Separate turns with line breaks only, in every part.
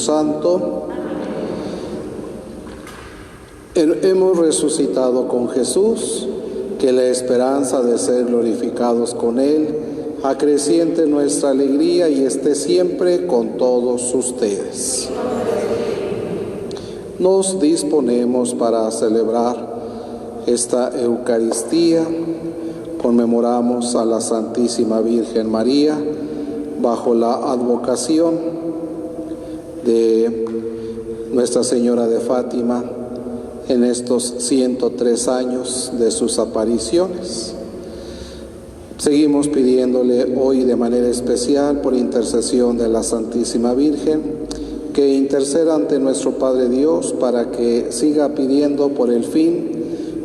Santo. Hemos resucitado con Jesús, que la esperanza de ser glorificados con Él acreciente nuestra alegría y esté siempre con todos ustedes. Nos disponemos para celebrar esta Eucaristía. Conmemoramos a la Santísima Virgen María bajo la advocación de Nuestra Señora de Fátima en estos 103 años de sus apariciones. Seguimos pidiéndole hoy de manera especial, por intercesión de la Santísima Virgen, que interceda ante nuestro Padre Dios para que siga pidiendo por el fin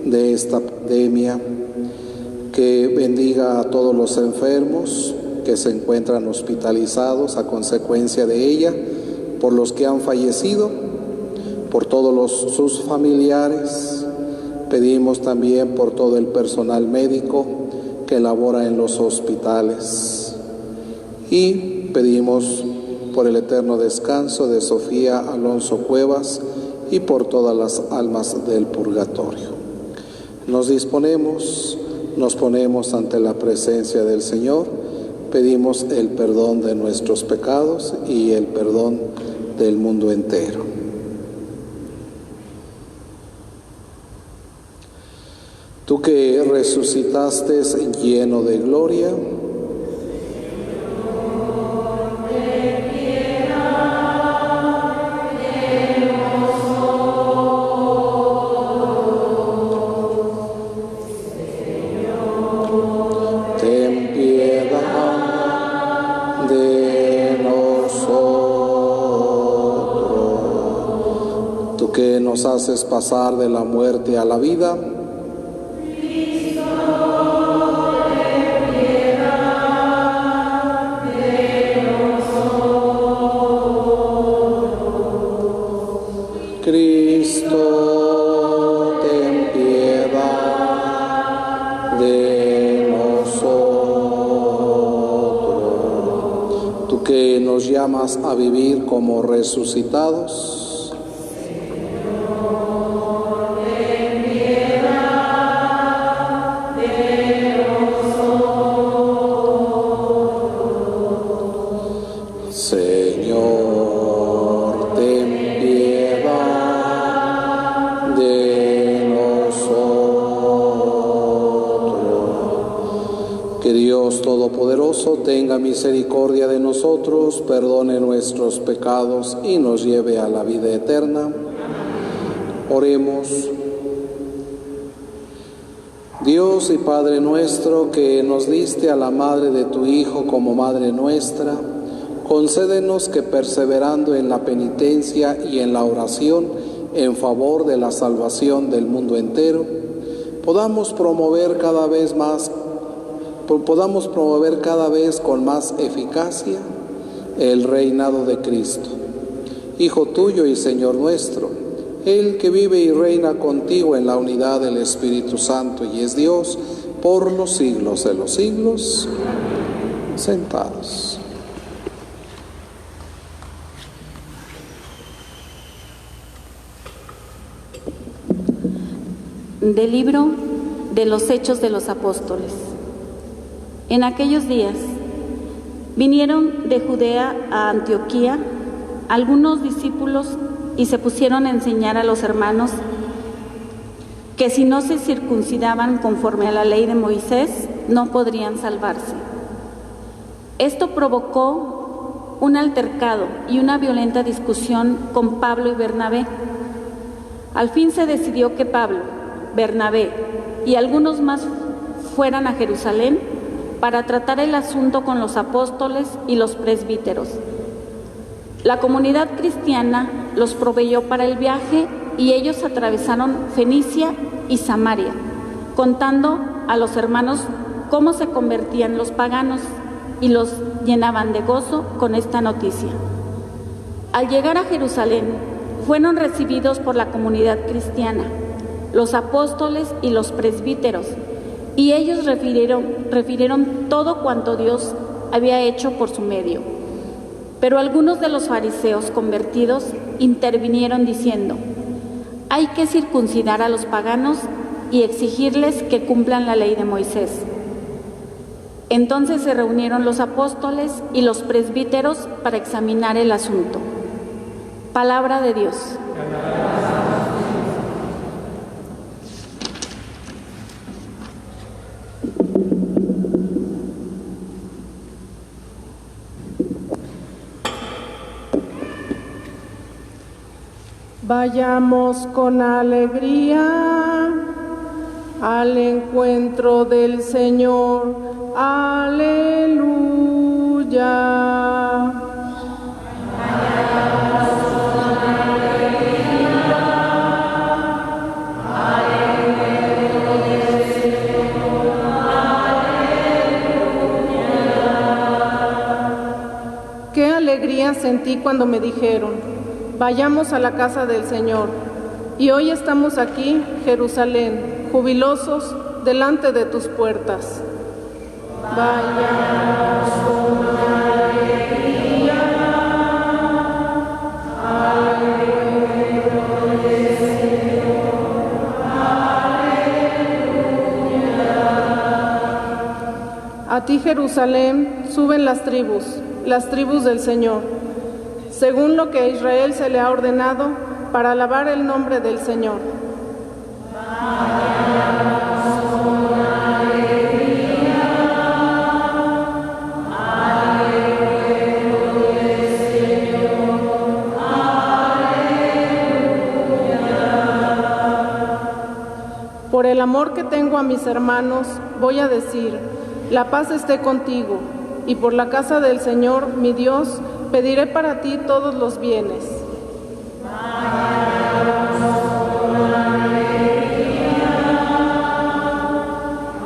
de esta pandemia, que bendiga a todos los enfermos que se encuentran hospitalizados a consecuencia de ella, por los que han fallecido, por todos sus familiares. Pedimos también por todo el personal médico que labora en los hospitales. Y pedimos por el eterno descanso de Sofía Alonso Cuevas y por todas las almas del purgatorio. Nos ponemos ante la presencia del Señor, pedimos el perdón de nuestros pecados y el perdón del mundo entero. Tú que resucitaste lleno de gloria, ten piedad de nosotros. Tú que nos haces pasar de la muerte a la vida, Cristo, ten piedad de nosotros. Tú que nos llamas a vivir como resucitados, Todopoderoso, tenga misericordia de nosotros, perdone nuestros pecados y nos lleve a la vida eterna. Oremos. Dios y Padre nuestro, que nos diste a la madre de tu Hijo como madre nuestra, concédenos que, perseverando en la penitencia y en la oración en favor de la salvación del mundo entero, podamos promover cada vez con más eficacia el reinado de Cristo, Hijo tuyo y Señor nuestro, Él que vive y reina contigo en la unidad del Espíritu Santo y es Dios por los siglos de los siglos. Sentados.
Del libro de los Hechos de los Apóstoles. En aquellos días vinieron de Judea a Antioquía algunos discípulos y se pusieron a enseñar a los hermanos que si no se circuncidaban conforme a la ley de Moisés, no podrían salvarse. Esto provocó un altercado y una violenta discusión con Pablo y Bernabé. Al fin se decidió que Pablo, Bernabé y algunos más fueran a Jerusalén para tratar el asunto con los apóstoles y los presbíteros. La comunidad cristiana los proveyó para el viaje y ellos atravesaron Fenicia y Samaria, contando a los hermanos cómo se convertían los paganos y los llenaban de gozo con esta noticia. Al llegar a Jerusalén, fueron recibidos por la comunidad cristiana, los apóstoles y los presbíteros, y ellos refirieron todo cuanto Dios había hecho por su medio. Pero algunos de los fariseos convertidos intervinieron diciendo: hay que circuncidar a los paganos y exigirles que cumplan la ley de Moisés. Entonces se reunieron los apóstoles y los presbíteros para examinar el asunto. Palabra de Dios.
Vayamos con alegría al encuentro del Señor. Aleluya. Vayamos con alegría al encuentro del Señor. Aleluya. Qué alegría sentí cuando me dijeron: vayamos a la casa del Señor. Y hoy estamos aquí, Jerusalén, jubilosos delante de tus puertas. Vayamos con alegría al encuentro del Señor. Aleluya. A ti, Jerusalén, suben las tribus del Señor, según lo que a Israel se le ha ordenado, para alabar el nombre del Señor. Vayamos con alegría al encuentro del Señor. Aleluya. Por el amor que tengo a mis hermanos, voy a decir: la paz esté contigo, y por la casa del Señor, mi Dios, pediré para ti todos los bienes. Vayamos con alegría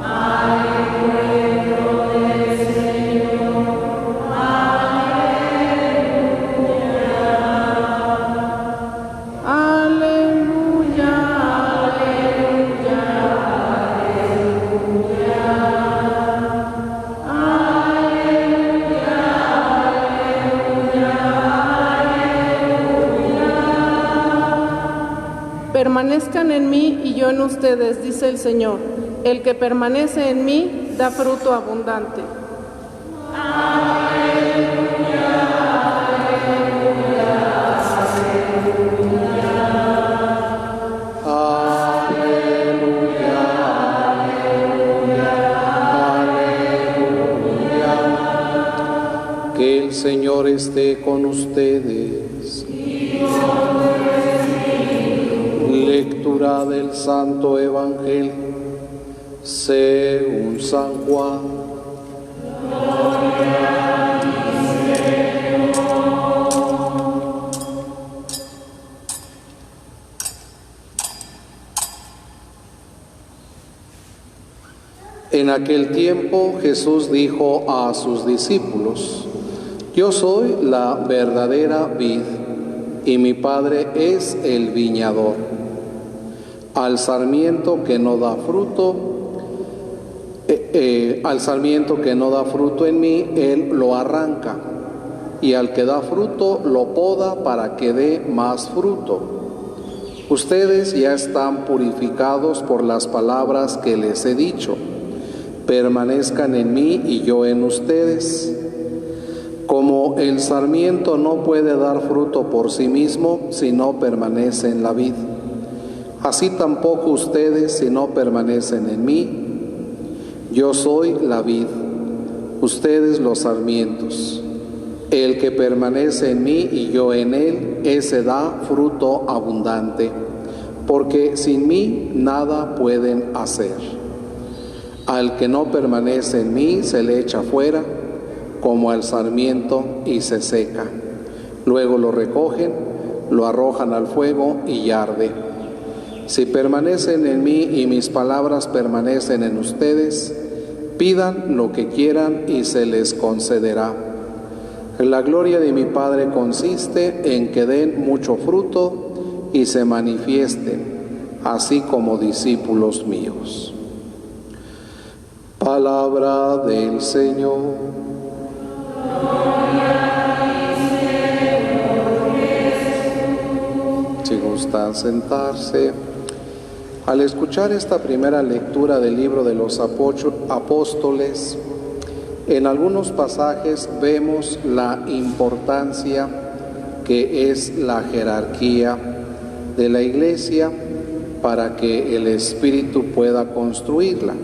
al encuentro del Señor. Aleluya. Aleluya, aleluya, aleluya. Permanezcan en mí y yo en ustedes, dice el Señor. El que permanece en mí da fruto abundante. Aleluya, aleluya,
Aleluya, aleluya, aleluya. Que el Señor esté con ustedes. Lectura del Santo Evangelio según San Juan. En aquel tiempo Jesús dijo a sus discípulos: yo soy la verdadera vid y mi Padre es el viñador. Al sarmiento que no da fruto en mí, Él lo arranca, y al que da fruto lo poda para que dé más fruto. Ustedes ya están purificados por las palabras que les he dicho. Permanezcan en mí y yo en ustedes. Como el sarmiento no puede dar fruto por sí mismo si no permanece en la vid, así tampoco ustedes si no permanecen en mí. Yo soy la vid, ustedes los sarmientos. El que permanece en mí y yo en él, ese da fruto abundante, porque sin mí nada pueden hacer. Al que no permanece en mí se le echa fuera, como al sarmiento, y se seca. Luego lo recogen, lo arrojan al fuego y arde. Si permanecen en mí y mis palabras permanecen en ustedes, pidan lo que quieran y se les concederá. La gloria de mi Padre consiste en que den mucho fruto y se manifiesten, así como discípulos míos. Palabra del Señor. Gloria a ti, gustan sentarse. Al escuchar esta primera lectura del libro de los apóstoles, en algunos pasajes vemos la importancia que es la jerarquía de la Iglesia para que el Espíritu pueda construirla.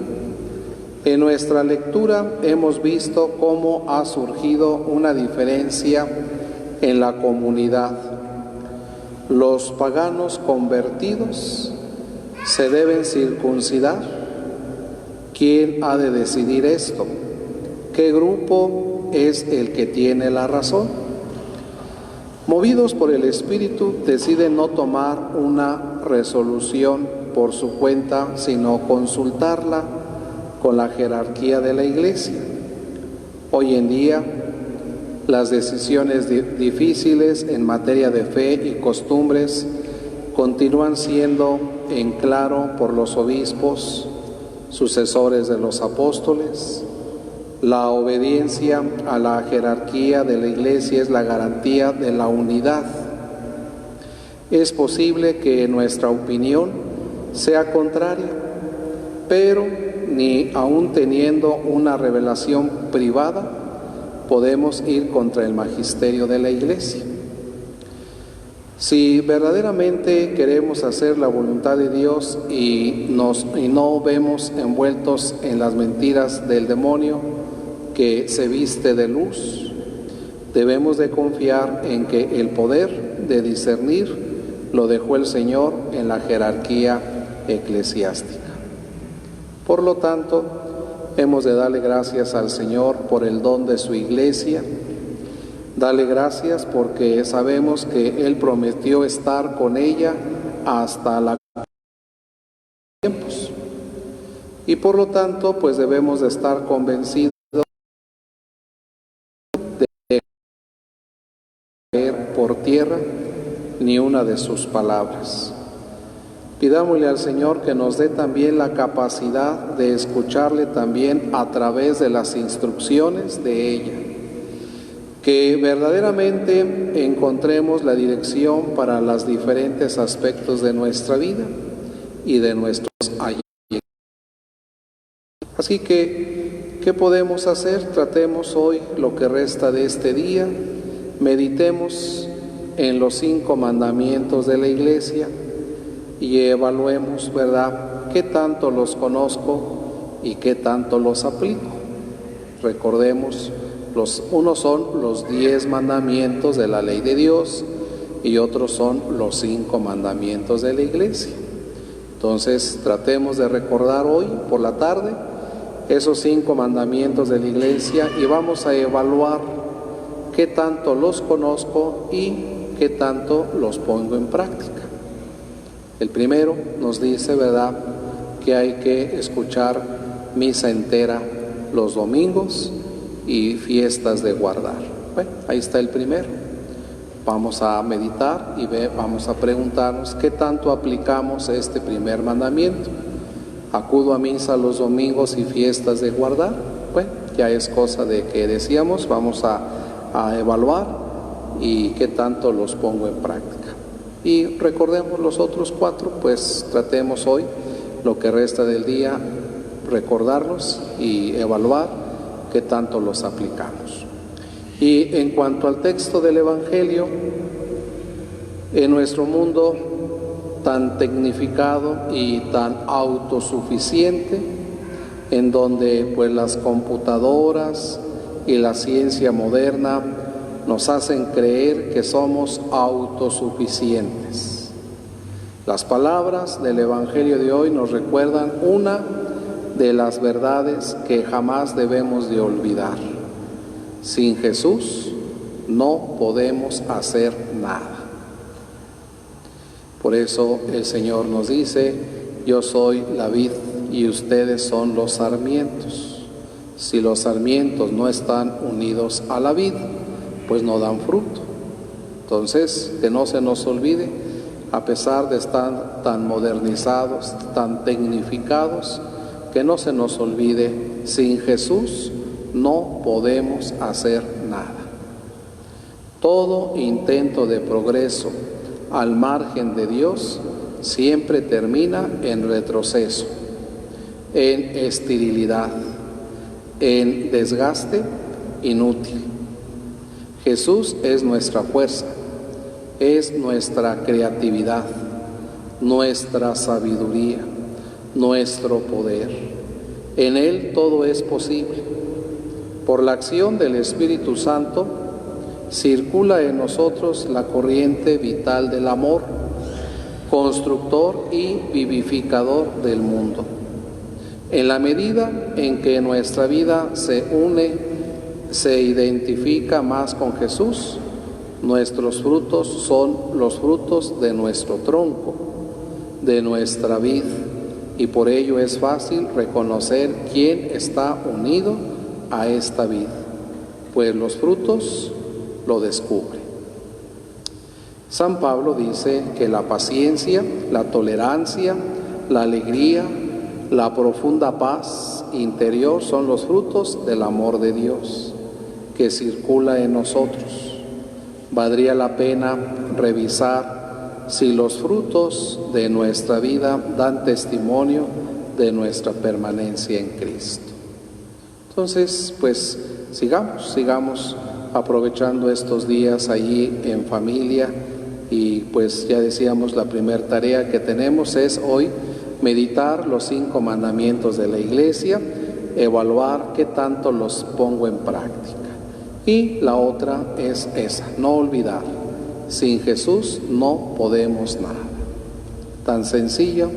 En nuestra lectura hemos visto cómo ha surgido una diferencia en la comunidad. Los paganos convertidos se deben circuncidar. ¿Quién ha de decidir esto? ¿Qué grupo es el que tiene la razón? Movidos por el Espíritu, deciden no tomar una resolución por su cuenta, sino consultarla con la jerarquía de la Iglesia. Hoy en día, las decisiones difíciles en materia de fe y costumbres continúan siendo en claro por los obispos, sucesores de los apóstoles. La obediencia a la jerarquía de la Iglesia es la garantía de la unidad. Es posible que nuestra opinión sea contraria, pero ni aun teniendo una revelación privada podemos ir contra el magisterio de la Iglesia. Si verdaderamente queremos hacer la voluntad de Dios y no vemos envueltos en las mentiras del demonio que se viste de luz, debemos de confiar en que el poder de discernir lo dejó el Señor en la jerarquía eclesiástica. Por lo tanto, hemos de darle gracias al Señor por el don de su Iglesia. Dale gracias porque sabemos que Él prometió estar con ella hasta la tiempos. Y por lo tanto, pues debemos de estar convencidos de caer por tierra ni una de sus palabras. Pidámosle al Señor que nos dé también la capacidad de escucharle también a través de las instrucciones de ella. Que verdaderamente encontremos la dirección para los diferentes aspectos de nuestra vida y de nuestros ayeres. Así que, ¿qué podemos hacer? Tratemos hoy lo que resta de este día, meditemos en los 5 mandamientos de la Iglesia y evaluemos, ¿verdad?, qué tanto los conozco y qué tanto los aplico. Recordemos, unos son los 10 mandamientos de la ley de Dios y otros son los 5 mandamientos de la Iglesia. Entonces, tratemos de recordar hoy por la tarde esos 5 mandamientos de la Iglesia y vamos a evaluar qué tanto los conozco y qué tanto los pongo en práctica. El primero nos dice, ¿verdad?, que hay que escuchar misa entera los domingos y fiestas de guardar. Bueno, ahí está el primero. Vamos a meditar y vamos a preguntarnos qué tanto aplicamos este primer mandamiento. ¿Acudo a misa los domingos y fiestas de guardar? Bueno, ya es cosa de que decíamos, vamos a evaluar y qué tanto los pongo en práctica. Y recordemos los otros 4, pues tratemos hoy lo que resta del día, recordarlos y evaluar qué tanto los aplicamos. Y en cuanto al texto del Evangelio, en nuestro mundo tan tecnificado y tan autosuficiente, en donde pues las computadoras y la ciencia moderna nos hacen creer que somos autosuficientes. Las palabras del Evangelio de hoy nos recuerdan una de las verdades que jamás debemos de olvidar. Sin Jesús no podemos hacer nada. Por eso el Señor nos dice, yo soy la vid y ustedes son los sarmientos. Si los sarmientos no están unidos a la vid, pues no dan fruto. Entonces, que no se nos olvide, a pesar de estar tan modernizados, tan tecnificados, que no se nos olvide, sin Jesús no podemos hacer nada. Todo intento de progreso al margen de Dios siempre termina en retroceso, en esterilidad, en desgaste inútil. Jesús es nuestra fuerza, es nuestra creatividad, nuestra sabiduría, nuestro poder. En Él todo es posible. Por la acción del Espíritu Santo circula en nosotros la corriente vital del amor, constructor y vivificador del mundo. En la medida en que nuestra vida se une, se identifica más con Jesús, nuestros frutos son los frutos de nuestro tronco, de nuestra vid, y por ello es fácil reconocer quién está unido a esta vid, pues los frutos lo descubren. San Pablo dice que la paciencia, la tolerancia, la alegría, la profunda paz interior son los frutos del amor de Dios que circula en nosotros. Valdría la pena revisar si los frutos de nuestra vida dan testimonio de nuestra permanencia en Cristo. Entonces, pues sigamos aprovechando estos días allí en familia, y pues ya decíamos, la primera tarea que tenemos es hoy meditar los 5 mandamientos de la Iglesia, evaluar qué tanto los pongo en práctica. Y la otra es esa, no olvidar, sin Jesús no podemos nada. Tan sencillo,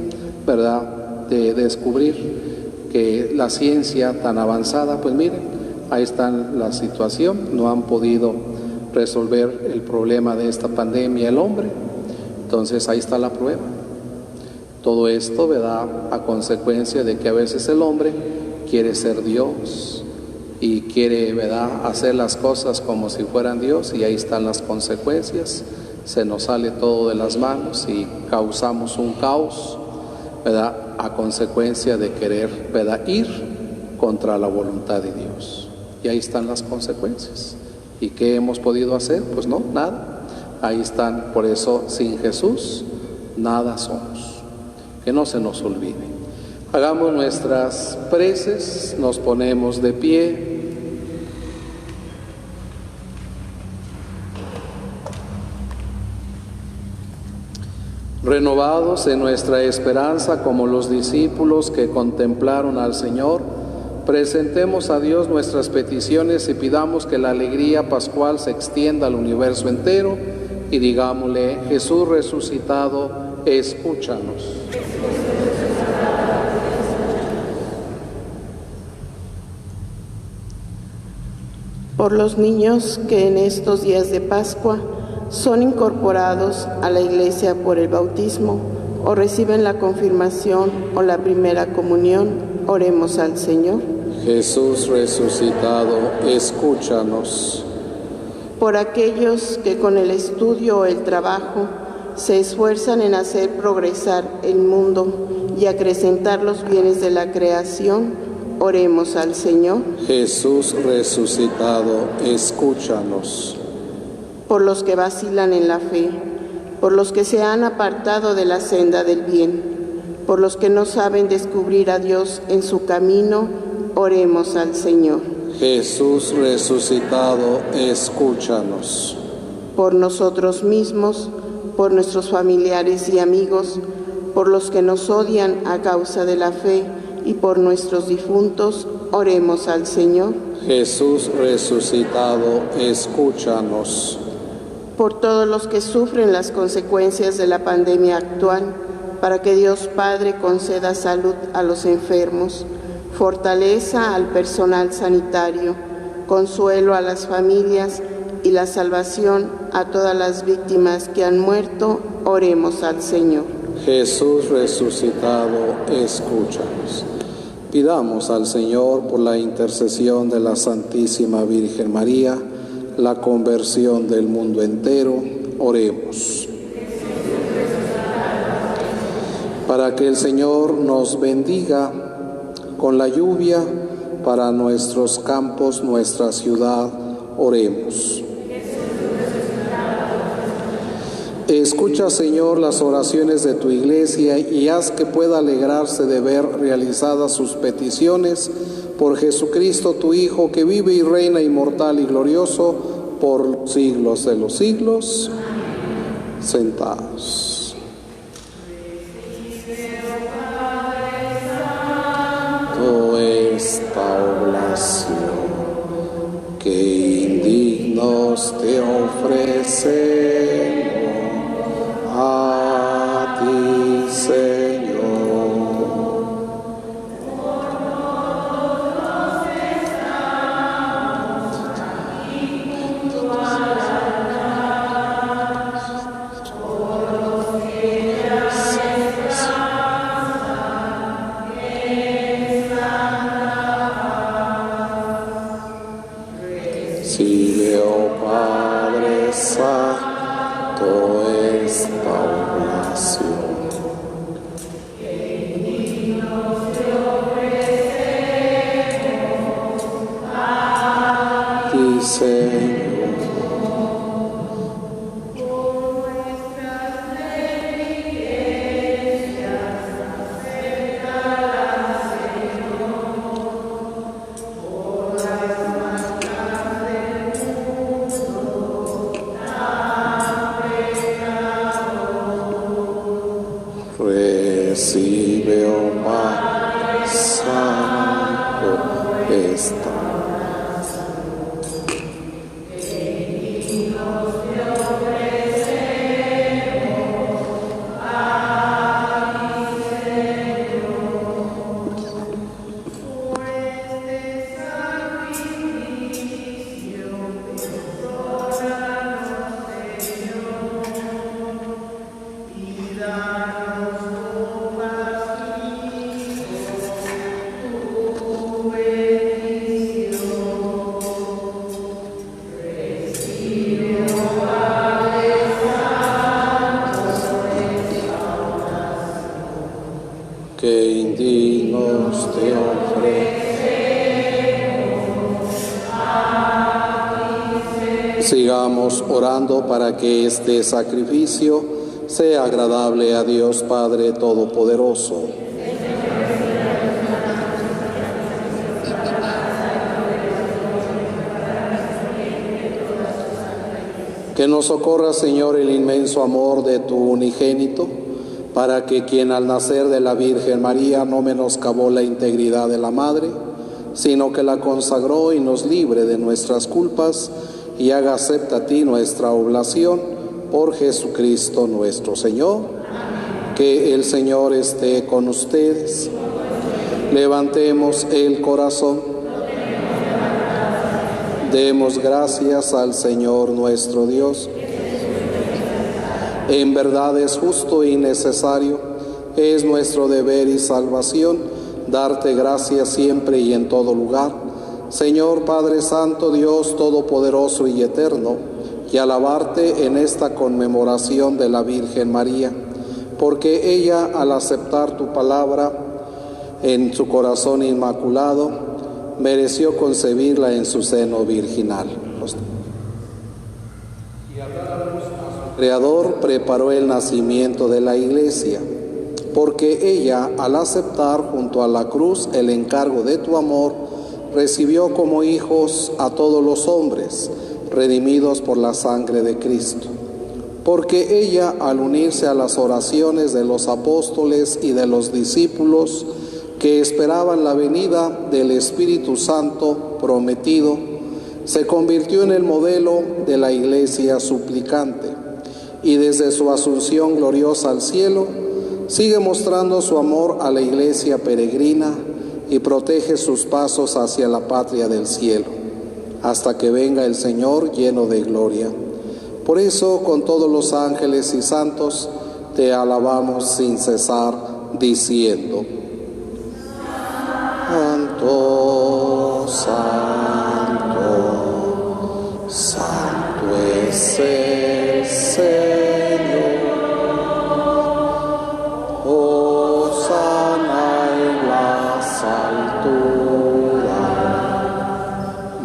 ¿verdad?, de descubrir que la ciencia tan avanzada, pues miren, ahí está la situación, no han podido resolver el problema de esta pandemia el hombre, entonces ahí está la prueba. Todo esto, ¿verdad?, a consecuencia de que a veces el hombre quiere ser Dios y quiere, ¿verdad?, hacer las cosas como si fueran Dios, y ahí están las consecuencias. Se nos sale todo de las manos y causamos un caos, ¿verdad?, a consecuencia de querer, ¿verdad?, ir contra la voluntad de Dios. Y ahí están las consecuencias. ¿Y qué hemos podido hacer? Pues no, nada. Ahí están. Por eso, sin Jesús, nada somos. Que no se nos olvide. Hagamos nuestras preces, nos ponemos de pie. Renovados en nuestra esperanza como los discípulos que contemplaron al Señor, presentemos a Dios nuestras peticiones y pidamos que la alegría pascual se extienda al universo entero, y digámosle: Jesús resucitado, escúchanos.
Por los niños que en estos días de Pascua son incorporados a la Iglesia por el bautismo o reciben la confirmación o la primera comunión, oremos al Señor.
Jesús resucitado, escúchanos.
Por aquellos que con el estudio o el trabajo se esfuerzan en hacer progresar el mundo y acrecentar los bienes de la creación, oremos al Señor.
Jesús resucitado, escúchanos.
Por los que vacilan en la fe, por los que se han apartado de la senda del bien, por los que no saben descubrir a Dios en su camino, oremos al Señor.
Jesús resucitado, escúchanos.
Por nosotros mismos, por nuestros familiares y amigos, por los que nos odian a causa de la fe y por nuestros difuntos, oremos al Señor.
Jesús resucitado, escúchanos.
Por todos los que sufren las consecuencias de la pandemia actual, para que Dios Padre conceda salud a los enfermos, fortaleza al personal sanitario, consuelo a las familias y la salvación a todas las víctimas que han muerto, oremos al Señor.
Jesús resucitado, escúchanos. Pidamos al Señor, por la intercesión de la Santísima Virgen María, la conversión del mundo entero. Oremos. Para que el Señor nos bendiga con la lluvia para nuestros campos, nuestra ciudad, oremos. Escucha, Señor, las oraciones de tu iglesia y haz que pueda alegrarse de ver realizadas sus peticiones por Jesucristo, tu Hijo, que vive y reina inmortal y glorioso por siglos de los siglos. Sentados. Toda esta oblación que indignos te ofrecemos a ti, Señor. Sigue, oh Padre Santo, esta oración. Señor. Recibe, oh Padre Santo, esta. Que indignos te ofrecemos. Sigamos orando para que este sacrificio sea agradable a Dios Padre Todopoderoso. Que nos socorra, Señor, el inmenso amor de tu unigénito, para que quien al nacer de la Virgen María no menoscabó la integridad de la Madre, sino que la consagró y nos libre de nuestras culpas y haga acepta a ti nuestra oblación por Jesucristo nuestro Señor. Que el Señor esté con ustedes. Levantemos el corazón. Demos gracias al Señor nuestro Dios. En verdad es justo y necesario, es nuestro deber y salvación, darte gracias siempre y en todo lugar, Señor Padre Santo, Dios Todopoderoso y Eterno, y alabarte en esta conmemoración de la Virgen María, porque ella, al aceptar tu palabra en su corazón inmaculado, mereció concebirla en su seno virginal. Creador preparó el nacimiento de la Iglesia, porque ella, al aceptar junto a la cruz el encargo de tu amor, recibió como hijos a todos los hombres, redimidos por la sangre de Cristo. Porque ella, al unirse a las oraciones de los apóstoles y de los discípulos que esperaban la venida del Espíritu Santo prometido, se convirtió en el modelo de la Iglesia suplicante. Y desde su asunción gloriosa al cielo, sigue mostrando su amor a la Iglesia peregrina y protege sus pasos hacia la patria del cielo, hasta que venga el Señor lleno de gloria. Por eso, con todos los ángeles y santos, te alabamos sin cesar, diciendo: Santo, Santo, Santo es el Señor.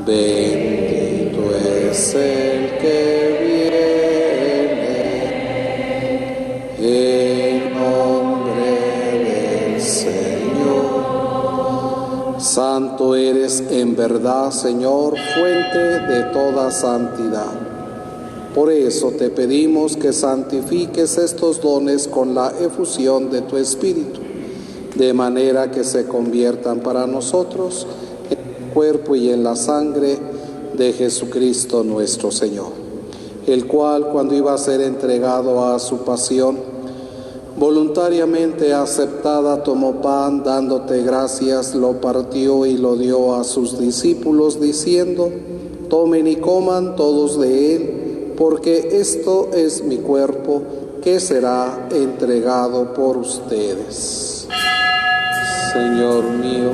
Bendito es el que viene Santo eres en verdad, Señor, fuente de toda santidad. Por eso te pedimos que santifiques estos dones con la efusión de tu Espíritu, de manera que se conviertan para nosotros en el cuerpo y en la sangre de Jesucristo nuestro Señor, el cual, cuando iba a ser entregado a su pasión, voluntariamente aceptada, tomó pan, dándote gracias, lo partió y lo dio a sus discípulos, diciendo: tomen y coman todos de él, porque esto es mi cuerpo, que será entregado por ustedes. Señor mío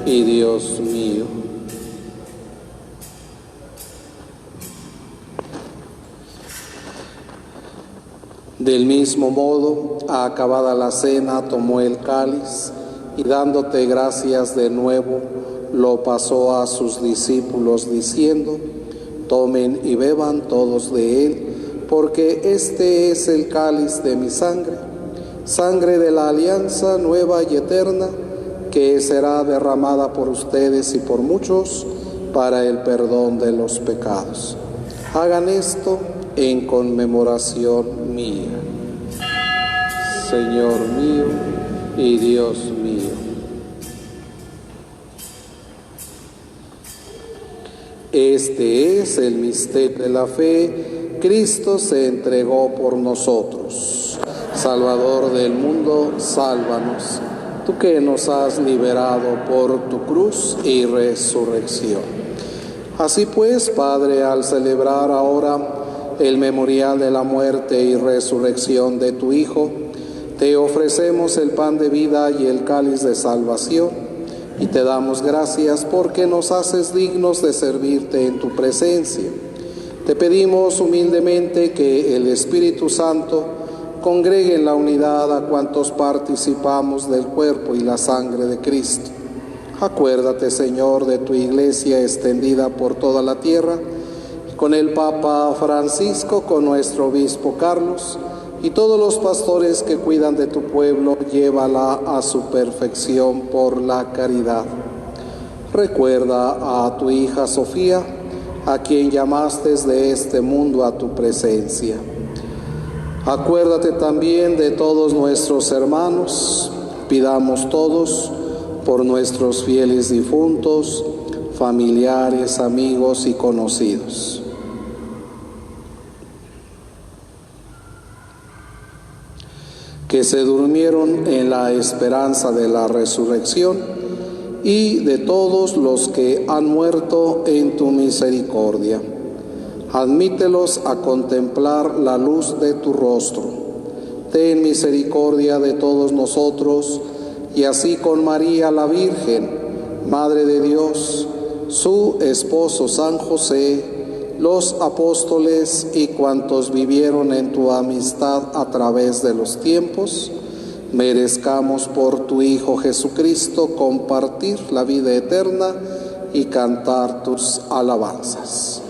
y Dios mío. Del mismo modo, acabada la cena, tomó el cáliz y, dándote gracias de nuevo, lo pasó a sus discípulos, diciendo: tomen y beban todos de él, porque este es el cáliz de mi sangre, sangre de la alianza nueva y eterna, que será derramada por ustedes y por muchos para el perdón de los pecados. Hagan esto en conmemoración mía. Señor mío y Dios mío. Este es el misterio de la fe. Cristo se entregó por nosotros. Salvador del mundo, sálvanos. Tú que nos has liberado por tu cruz y resurrección. Así pues, Padre, al celebrar ahora el memorial de la muerte y resurrección de tu Hijo, te ofrecemos el pan de vida y el cáliz de salvación, y te damos gracias porque nos haces dignos de servirte en tu presencia. Te pedimos humildemente que el Espíritu Santo congregue en la unidad a cuantos participamos del cuerpo y la sangre de Cristo. Acuérdate, Señor, de tu Iglesia extendida por toda la tierra, con el Papa Francisco, con nuestro Obispo Carlos, y todos los pastores que cuidan de tu pueblo, llévala a su perfección por la caridad. Recuerda a tu hija Sofía, a quien llamaste de este mundo a tu presencia. Acuérdate también de todos nuestros hermanos. Pidamos todos por nuestros fieles difuntos, familiares, amigos y conocidos. Que se durmieron en la esperanza de la resurrección, y de todos los que han muerto en tu misericordia. Admítelos a contemplar la luz de tu rostro. Ten misericordia de todos nosotros, y así con María la Virgen, Madre de Dios, su esposo San José, los apóstoles y cuantos vivieron en tu amistad a través de los tiempos, merezcamos por tu Hijo Jesucristo compartir la vida eterna y cantar tus alabanzas.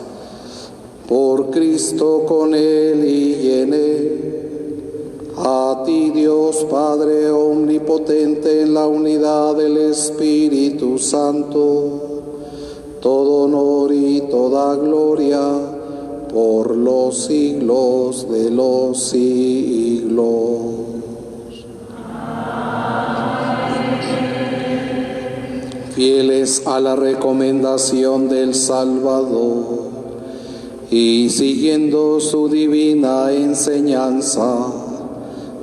Por Cristo, con Él y en Él, a ti Dios Padre omnipotente, en la unidad del Espíritu Santo, todo honor y toda gloria por los siglos de los siglos. Fieles a la recomendación del Salvador y siguiendo su divina enseñanza,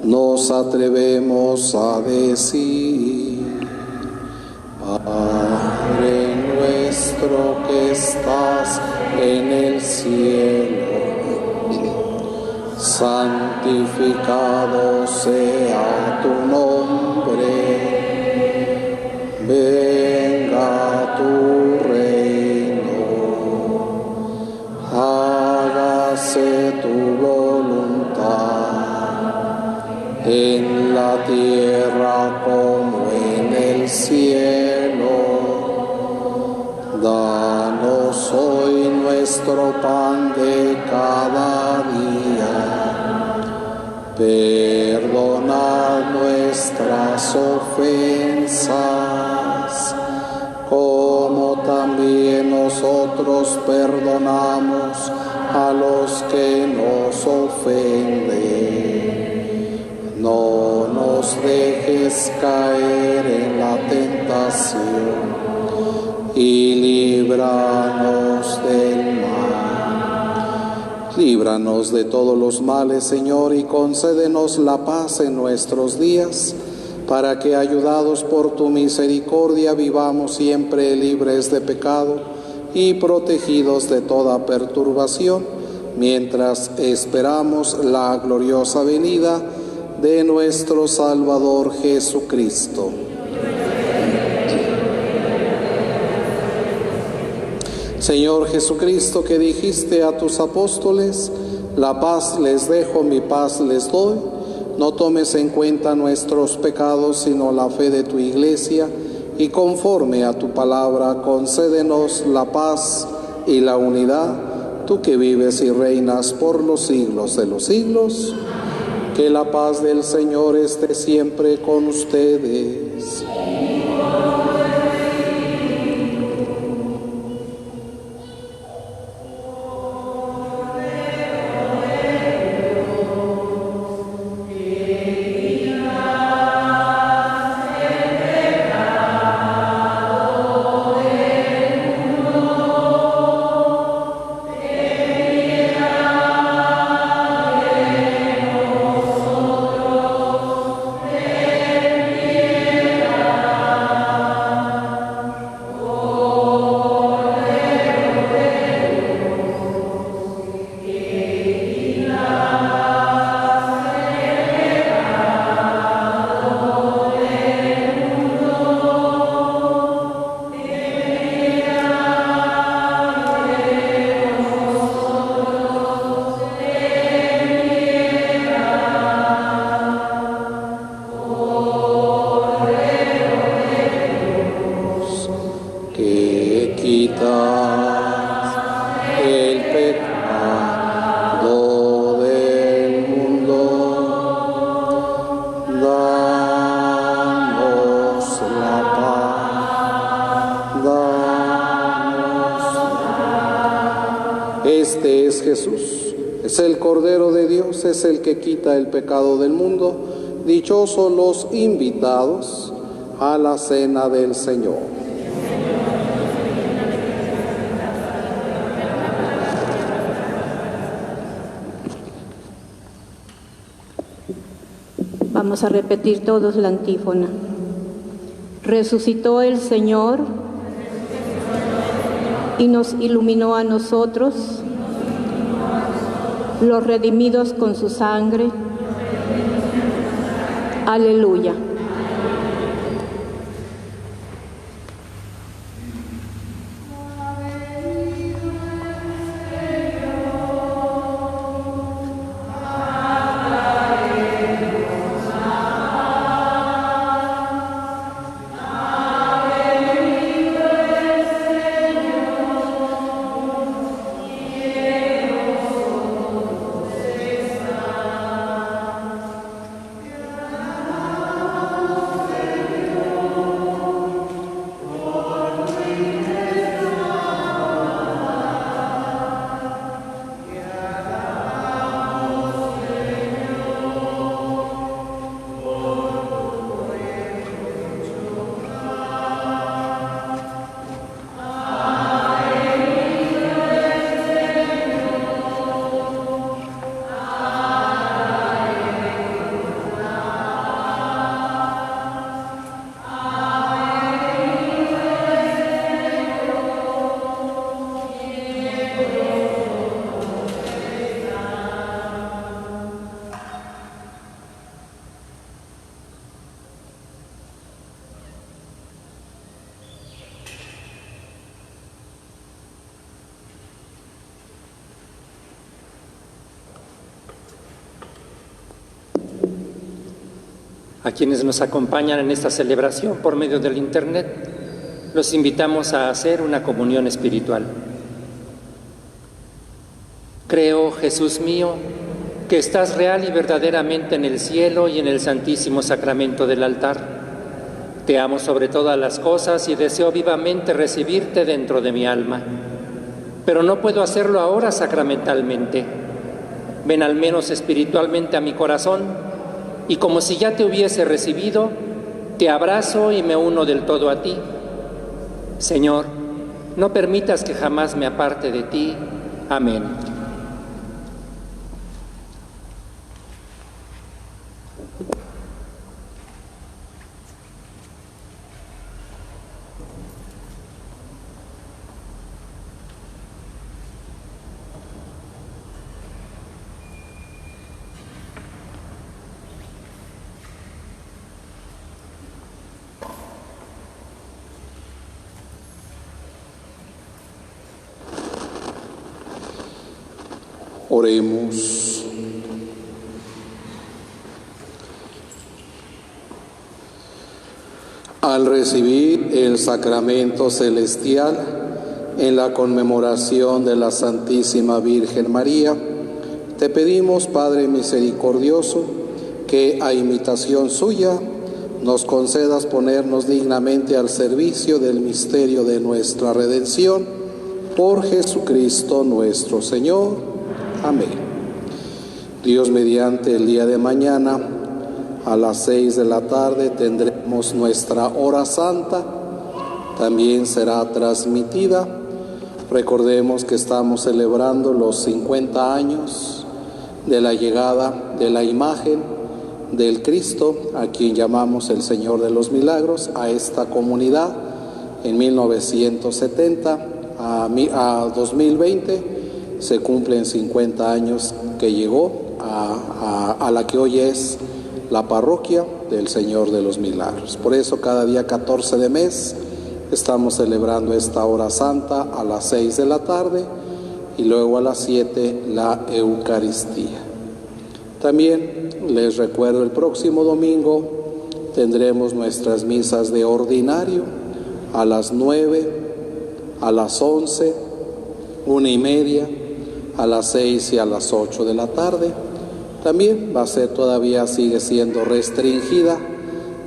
nos atrevemos a decir: Padre nuestro que estás en el cielo, santificado sea tu nombre. Venga tu reino, hágase tu voluntad, en la tierra como en el cielo. Danos hoy nuestro pan de cada día. Perdonad nuestras ofensas, como también nosotros perdonamos a los que nos ofenden. No nos dejes caer en la tentación y líbranos del mal. Líbranos de todos los males, Señor, y concédenos la paz en nuestros días, para que, ayudados por tu misericordia, vivamos siempre libres de pecado y protegidos de toda perturbación, mientras esperamos la gloriosa venida de nuestro Salvador Jesucristo. Señor Jesucristo, que dijiste a tus apóstoles: la paz les dejo, mi paz les doy, no tomes en cuenta nuestros pecados, sino la fe de tu Iglesia, y conforme a tu palabra, concédenos la paz y la unidad, tú que vives y reinas por los siglos de los siglos. Que la paz del Señor esté siempre con ustedes. Este es Jesús, es el Cordero de Dios, es el que quita el pecado del mundo. Dichosos los invitados a la cena del Señor.
Vamos a repetir todos la antífona. Resucitó el Señor y nos iluminó a nosotros, los redimidos con su sangre. Aleluya.
A quienes nos acompañan en esta celebración por medio del Internet, los invitamos a hacer una comunión espiritual. Creo, Jesús mío, que estás real y verdaderamente en el cielo y en el santísimo sacramento del altar. Te amo sobre todas las cosas y deseo vivamente recibirte dentro de mi alma, pero no puedo hacerlo ahora sacramentalmente. Ven al menos espiritualmente a mi corazón y como si ya te hubiese recibido, te abrazo y me uno del todo a ti. Señor, no permitas que jamás me aparte de ti. Amén.
Oremos. Al recibir el sacramento celestial en la conmemoración de la Santísima Virgen María, te pedimos, Padre misericordioso, que a imitación suya nos concedas ponernos dignamente al servicio del misterio de nuestra redención, por Jesucristo nuestro Señor. Amén. Dios mediante, el día de mañana a las 6 de la tarde tendremos nuestra hora santa. También será transmitida. Recordemos que estamos celebrando los 50 años de la llegada de la imagen del Cristo, a quien llamamos el Señor de los Milagros, a esta comunidad en 1970 a 2020. Se cumplen 50 años que llegó a la que hoy es la parroquia del Señor de los Milagros. Por eso cada día 14 de mes estamos celebrando esta hora santa a las 6 de la tarde y luego a las 7 la Eucaristía. También les recuerdo, el próximo domingo tendremos nuestras misas de ordinario a las 9, a las 11, 1:30, a las 6 y a las 8 de la tarde. También sigue siendo restringida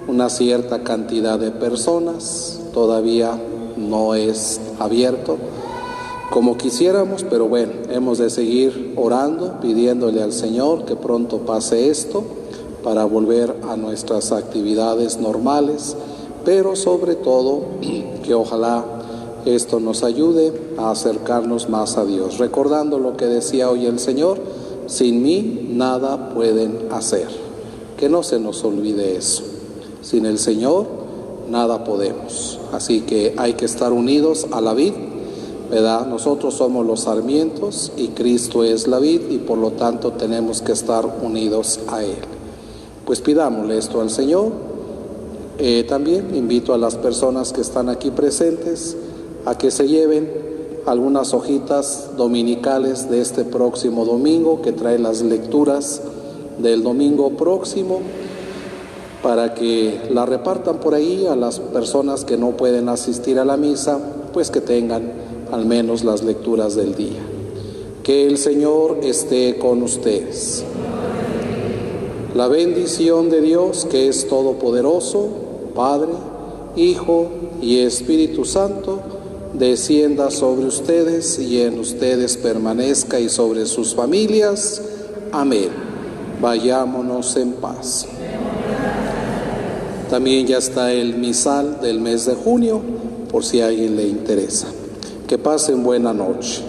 una cierta cantidad de personas, todavía no es abierto como quisiéramos, pero bueno, hemos de seguir orando, pidiéndole al Señor que pronto pase esto para volver a nuestras actividades normales, pero sobre todo que ojalá esto nos ayude a acercarnos más a Dios, recordando lo que decía hoy el Señor: sin mí nada pueden hacer. Que no se nos olvide eso. Sin el Señor nada podemos. Así que hay que estar unidos a la vid, ¿verdad? Nosotros somos los sarmientos y Cristo es la vid, y por lo tanto tenemos que estar unidos a Él. Pues pidámosle esto al Señor. También invito a las personas que están aquí presentes a que se lleven algunas hojitas dominicales de este próximo domingo, que trae las lecturas del domingo próximo, para que la repartan por ahí a las personas que no pueden asistir a la misa, pues que tengan al menos las lecturas del día. Que el Señor esté con ustedes. La bendición de Dios, que es todopoderoso, Padre, Hijo y Espíritu Santo, descienda sobre ustedes y en ustedes permanezca, y sobre sus familias. Amén. Vayámonos en paz. También ya está el misal del mes de junio, por si a alguien le interesa. Que pasen buena noche.